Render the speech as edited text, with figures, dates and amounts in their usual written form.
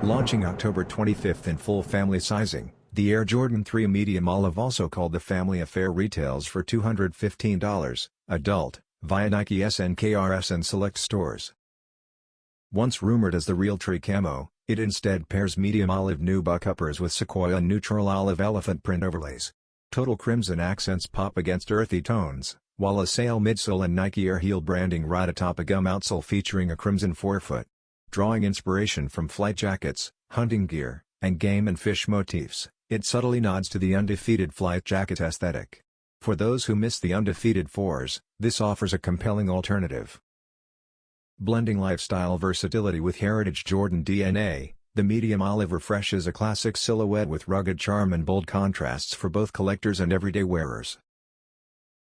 Launching October 25 in full family sizing, the Air Jordan 3 Medium Olive, also called the Family Affair, retails for $215, adult, via Nike SNKRS and select stores. Once rumored as the Realtree Camo, it instead pairs medium olive nubuck uppers with Sequoia and Neutral Olive elephant print overlays. Total crimson accents pop against earthy tones, while a sail midsole and Nike Air heel branding ride atop a gum outsole featuring a crimson forefoot. Drawing inspiration from flight jackets, hunting gear, and game and fish motifs, it subtly nods to the undefeated flight jacket aesthetic. For those who miss the undefeated fours, this offers a compelling alternative. Blending lifestyle versatility with heritage Jordan DNA, the medium olive refreshes a classic silhouette with rugged charm and bold contrasts for both collectors and everyday wearers.